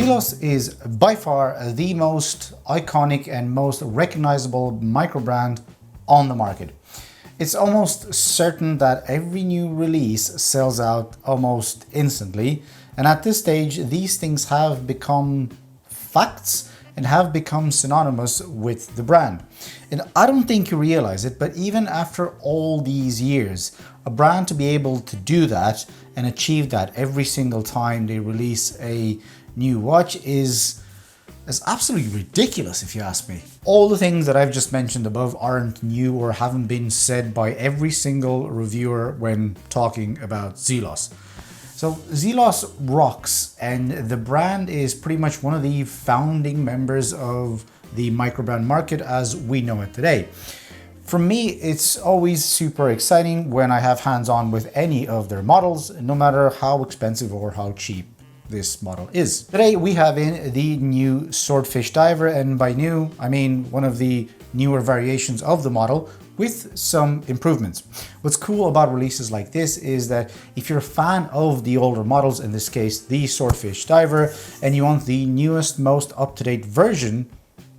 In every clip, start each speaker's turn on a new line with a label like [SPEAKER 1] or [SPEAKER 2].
[SPEAKER 1] Zelos is by far the most iconic and most recognizable micro brand on the market. It's almost certain that every new release sells out almost instantly, and at this stage these things have become facts and have become synonymous with the brand. And I don't think you realize it, but even after all these years, a brand to be able to do that and achieve that every single time they release a new watch is absolutely ridiculous, if you ask me. All the things that I've just mentioned above aren't new or haven't been said by every single reviewer when talking about Zelos. So Zelos rocks, and the brand is pretty much one of the founding members of the microbrand market as we know it today. For me, it's always super exciting when I have hands-on with any of their models, no matter how expensive or how cheap this model is. Today we have in the new Swordfish diver, and by new I mean one of the newer variations of the model with some improvements. What's cool about releases like this is that if you're a fan of the older models, in this case the Swordfish diver, and you want the newest, most up-to-date version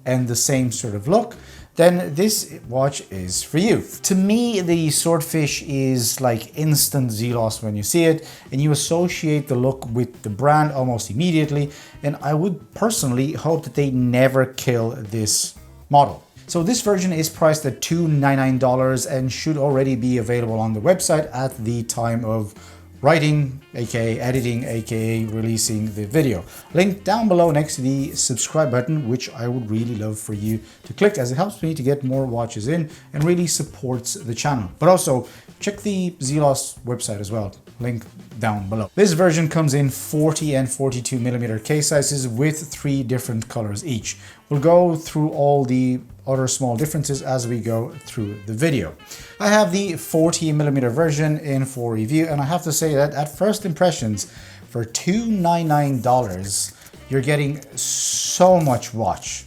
[SPEAKER 1] and the same sort of look, then this watch is for you. To me, the Swordfish is like instant Zelos when you see it, and you associate the look with the brand almost immediately, and I would personally hope that they never kill this model. So this version is priced at $299 and should already be available on the website at the time of writing, aka editing, aka releasing the video. Link down below next to the subscribe button, which I would really love for you to click, as it helps me to get more watches in and really supports the channel. But also check the Zelos website as well, link down below. This version comes in 40 and 42 millimeter case sizes with 3 different colors each. We'll go through all the other small differences as we go through the video. I have the 40 millimeter version in for review, and I have to say that at first impressions, for $299, you're getting so much watch.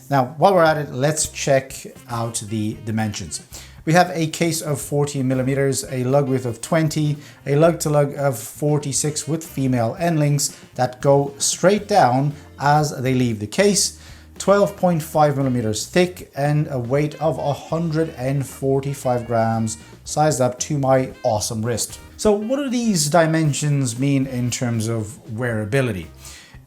[SPEAKER 1] Now, while we're at it, let's check out the dimensions. We have a case of 40 millimeters, a lug width of 20, a lug to lug of 46 with female end links that go straight down as they leave the case, 12.5 millimeters thick, and a weight of 145 grams, sized up to my awesome wrist. So what do these dimensions mean in terms of wearability?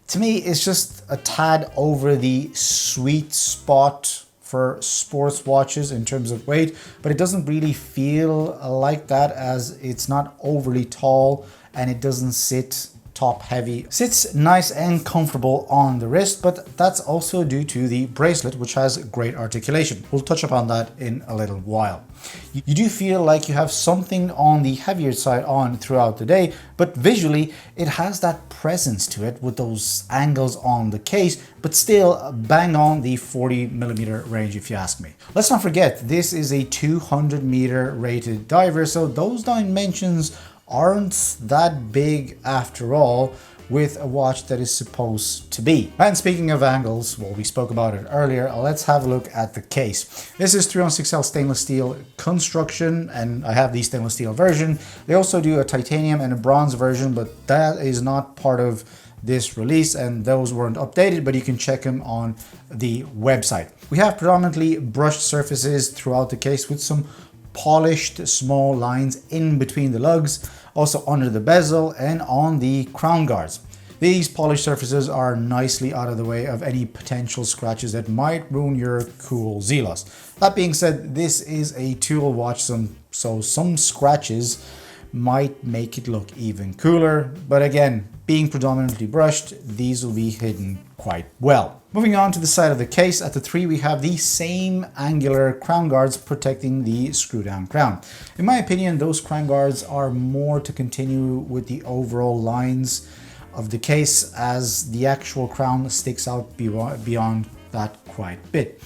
[SPEAKER 1] To me, it's just a tad over the sweet spot for sports watches in terms of weight, but it doesn't really feel like that, as it's not overly tall and it doesn't sit top heavy. Sits nice and comfortable on the wrist, but that's also due to the bracelet, which has great articulation. We'll touch upon that in a little while. You do feel like you have something on the heavier side on throughout the day, but visually it has that presence to it with those angles on the case, but still bang on the 40 millimeter range, if you ask me. Let's not forget, this is a 200 meter rated diver, so those dimensions aren't that big after all, with a watch that is supposed to be. And speaking of angles, well, we spoke about it earlier, let's have a look at the case. This is 316L stainless steel construction, and I have the stainless steel version. They also do a titanium and a bronze version, but that is not part of this release, and those weren't updated, but you can check them on the website. We have predominantly brushed surfaces throughout the case with some polished small lines in between the lugs, also under the bezel and on the crown guards. These polished surfaces are nicely out of the way of any potential scratches that might ruin your cool Zelos. That being said, this is a tool watch, so some scratches might make it look even cooler, but again, being predominantly brushed, these will be hidden quite well. Moving on to the side of the case, at the 3 we have the same angular crown guards protecting the screw down crown. In my opinion, those crown guards are more to continue with the overall lines of the case, as the actual crown sticks out beyond that quite a bit.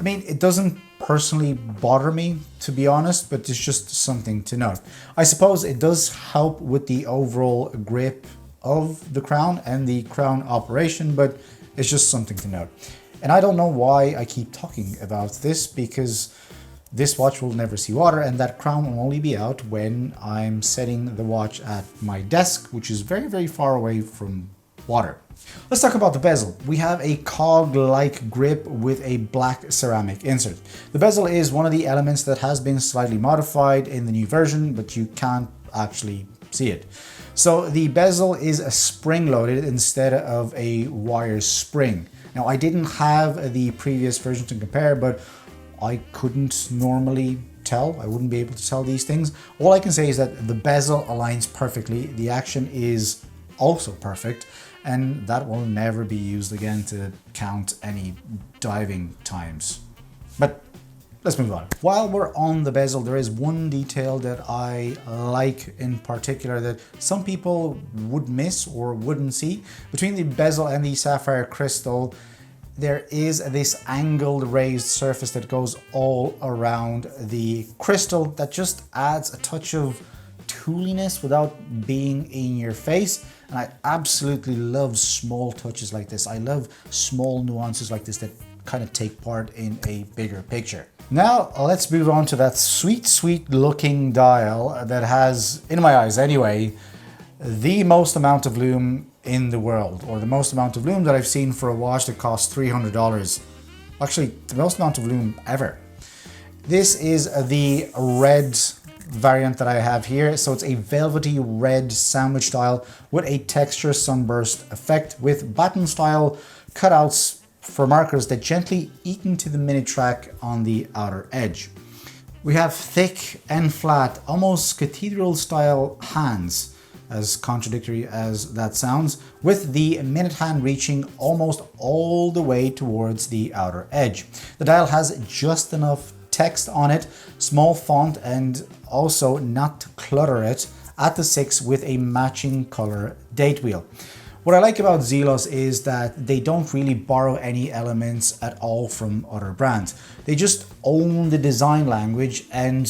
[SPEAKER 1] I mean, it doesn't personally bother me, to be honest, but it's just something to note. I suppose it does help with the overall grip of the crown and the crown operation, but it's just something to note. And I don't know why I keep talking about this, because this watch will never see water, and that crown will only be out when I'm setting the watch at my desk, which is very, very far away from water. Let's talk about the bezel. We have a cog-like grip with a black ceramic insert. The bezel is one of the elements that has been slightly modified in the new version, but you can't actually see it. So the bezel is a spring-loaded instead of a wire spring. Now, I didn't have the previous version to compare, but I couldn't normally tell. I wouldn't be able to tell these things. All I can say is that the bezel aligns perfectly. The action is also perfect, and that will never be used again to count any diving times. But let's move on. While we're on the bezel, there is one detail that I like in particular that some people would miss or wouldn't see. Between the bezel and the sapphire crystal, there is this angled raised surface that goes all around the crystal that just adds a touch of tooliness without being in your face. And I absolutely love small touches like this. I love small nuances like this that kind of take part in a bigger picture. Now let's move on to that sweet looking dial that has, in my eyes anyway, the most amount of lume in the world, or the most amount of lume that I've seen for a watch that costs $300. Actually, the most amount of lume ever. This is the red variant that I have here. So it's a velvety red sandwich dial with a texture sunburst effect with baton style cutouts for markers that gently eke into the minute track on the outer edge. We have thick and flat, almost cathedral style hands, as contradictory as that sounds, with the minute hand reaching almost all the way towards the outer edge. The dial has just enough text on it, small font, and also not to clutter it at the 6 with a matching color date wheel. What I like about Zelos is that they don't really borrow any elements at all from other brands. They just own the design language, and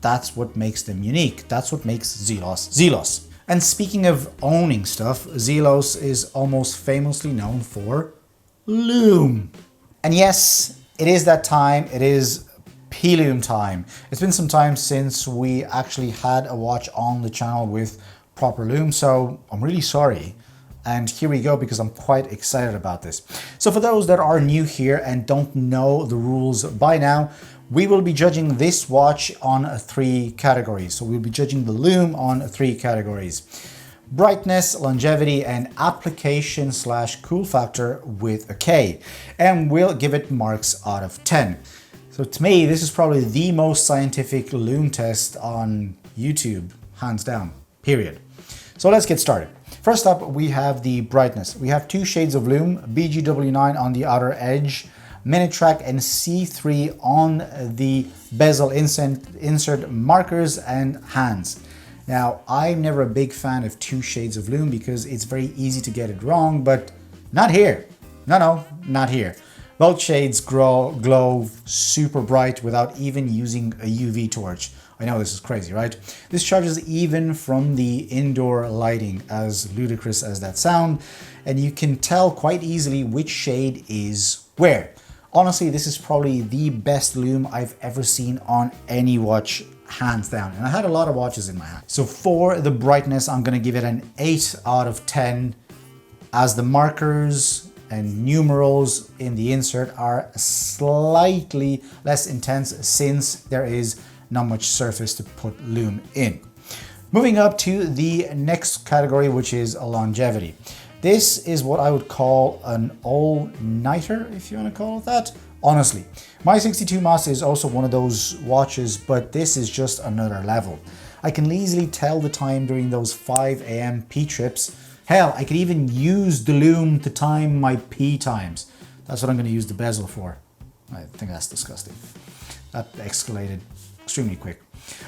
[SPEAKER 1] that's what makes them unique. That's what makes Zelos Zelos. And speaking of owning stuff, Zelos is almost famously known for lume. And yes, it is that time. It is P-lume time. It's been some time since we actually had a watch on the channel with proper lume, so I'm really sorry. And here we go, because I'm quite excited about this. So for those that are new here and don't know the rules by now, we will be judging this watch on 3 categories. So we'll be judging the lume on 3 categories: brightness, longevity, and application / cool factor with a K. And we'll give it marks out of 10. So to me, this is probably the most scientific lume test on YouTube, hands down, period. So let's get started. First up, we have the brightness. We have 2 shades of lume, BGW9 on the outer edge, minute track, and C3 on the bezel insert markers and hands. Now, I'm never a big fan of 2 shades of lume because it's very easy to get it wrong, but not here. No, not here. Both shades glow super bright without even using a UV torch. I know this is crazy, right? This charges even from the indoor lighting, as ludicrous as that sound, and you can tell quite easily which shade is where. Honestly, this is probably the best lume I've ever seen on any watch, hands down. And I had a lot of watches in my hand. So for the brightness, I'm gonna give it an 8 out of 10, as the markers and numerals in the insert are slightly less intense since there is not much surface to put lume in. Moving up to the next category, which is longevity. This is what I would call an all-nighter, if you want to call it that. Honestly, my 62 Mas is also one of those watches, but this is just another level. I can easily tell the time during those 5 a.m. P trips. Hell, I could even use the lume to time my P times. That's what I'm going to use the bezel for. I think that's disgusting. That escalated extremely quick.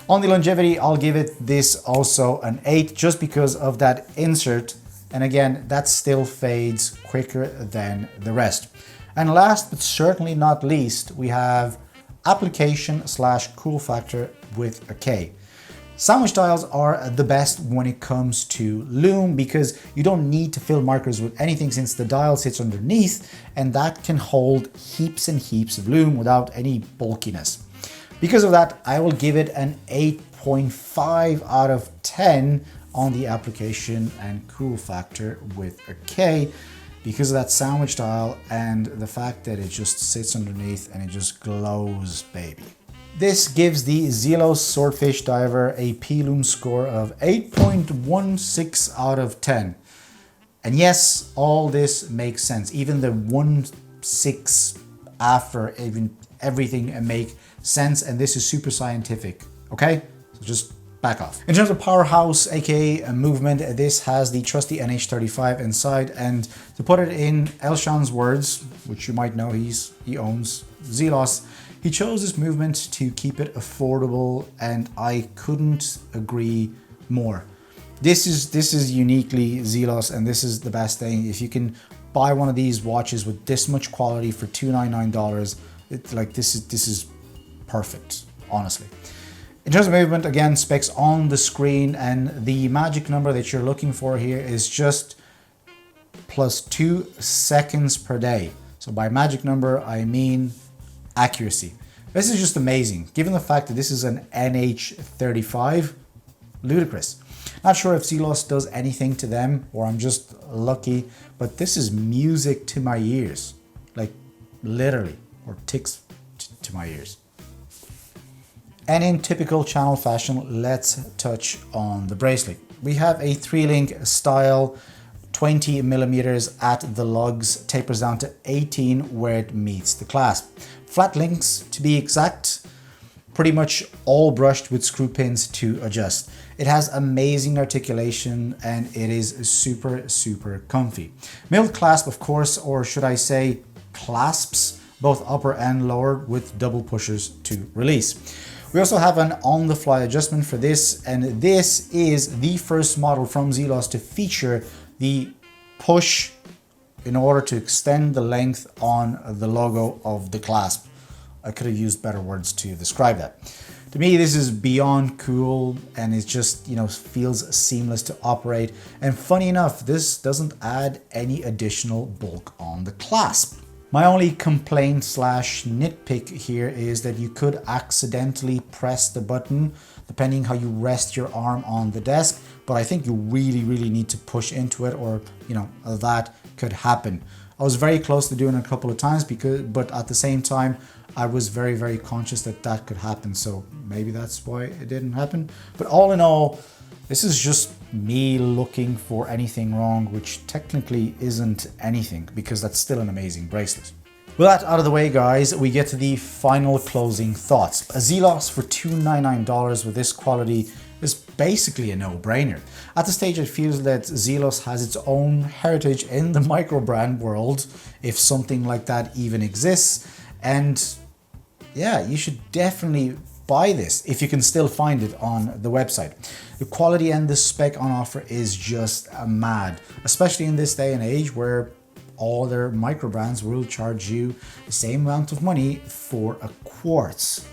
[SPEAKER 1] On the longevity, I'll give it this also an 8, just because of that insert. And again, that still fades quicker than the rest. And last but certainly not least, we have application / cool factor with a K. Sandwich dials are the best when it comes to lume because you don't need to fill markers with anything since the dial sits underneath, and that can hold heaps and heaps of lume without any bulkiness. Because of that, I will give it an 8.5 out of 10 on the application and cool factor with a K, because of that sandwich style and the fact that it just sits underneath and it just glows, baby. This gives the Zelos Swordfish diver a P-Loom score of 8.16 out of 10. And yes, all this makes sense. Even the 1.6 after even everything make sense, and this is super scientific, okay? So just back off. In terms of powerhouse, aka a movement, this has the trusty NH35 inside, and to put it in Elshan's words, which you might know, he owns Zelos, he chose this movement to keep it affordable, and I couldn't agree more. This is uniquely Zelos, and this is the best thing. If you can buy one of these watches with this much quality for $299, it's like this is perfect, honestly. In terms of movement, again, specs on the screen, and the magic number that you're looking for here is just +2 seconds per day. So by magic number, I mean accuracy. This is just amazing, given the fact that this is an NH35, ludicrous. Not sure if Zelos does anything to them or I'm just lucky, but this is music to my ears, like literally, or ticks to my ears. And in typical channel fashion, let's touch on the bracelet. We have a 3-link style, 20 millimeters at the lugs, tapers down to 18 where it meets the clasp. Flat links to be exact, pretty much all brushed with screw pins to adjust. It has amazing articulation and it is super comfy. Milled clasp, of course, or should I say clasps, both upper and lower with double pushers to release. We also have an on-the-fly adjustment for this, and this is the first model from Zelos to feature the push in order to extend the length on the logo of the clasp. I could have used better words to describe that. To me, this is beyond cool, and it just, you know, feels seamless to operate. And funny enough, this doesn't add any additional bulk on the clasp. My only complaint slash nitpick here is that you could accidentally press the button depending how you rest your arm on the desk, but I think you really need to push into it, or, you know, that could happen. I was very close to doing it a couple of times, but at the same time, I was very conscious that that could happen, so maybe that's why it didn't happen. But all in all, this is just me looking for anything wrong, which technically isn't anything, because that's still an amazing bracelet. With that out of the way, guys, we get to the final closing thoughts. A Zelos for $299 with this quality is basically a no-brainer. At this stage, it feels that Zelos has its own heritage in the micro brand world, if something like that even exists. And yeah, you should definitely buy this if you can still find it on the website. The quality and the spec on offer is just mad, especially in this day and age where all their micro brands will charge you the same amount of money for a quartz.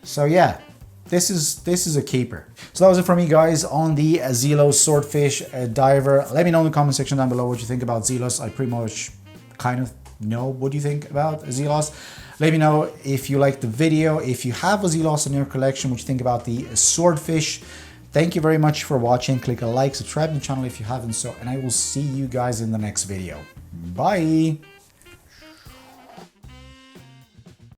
[SPEAKER 1] So yeah, this is a keeper. So that was it for me, guys, on the Zelos Swordfish diver. Let me know in the comment section down below what you think about Zelos. I pretty much kind of know what you think about Zelos. Let me know if you liked the video, if you have a Zelos in your collection, what you think about the Swordfish. Thank you very much for watching. Click a like, subscribe to the channel if you haven't so, and I will see you guys in the next video. Bye!